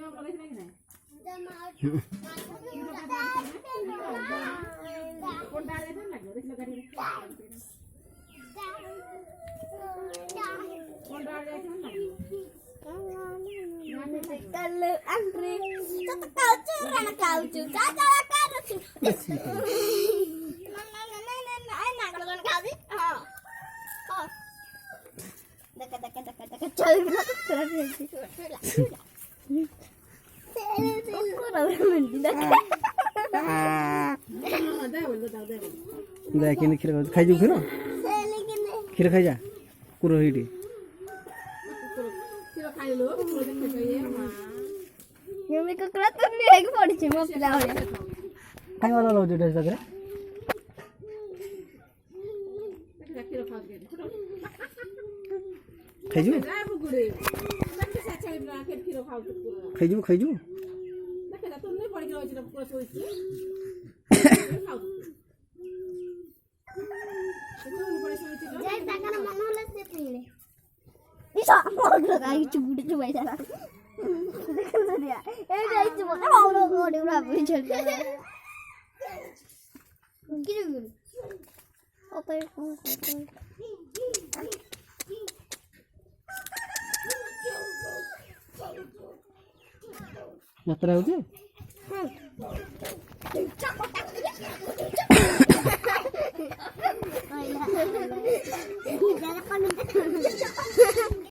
Kalau antri, tetap kau cuci, cara kau cuci. Enak kalau kau sih. Dekat. Cari belakang terus. देखिन खीर खाई जो खीर खाई जा कुरो हिडी खाई वाला लो जो डर सके खाई जो bisa mau lagi coba cara dia coba mau dia berapa jadi gini apa यात्रा होती है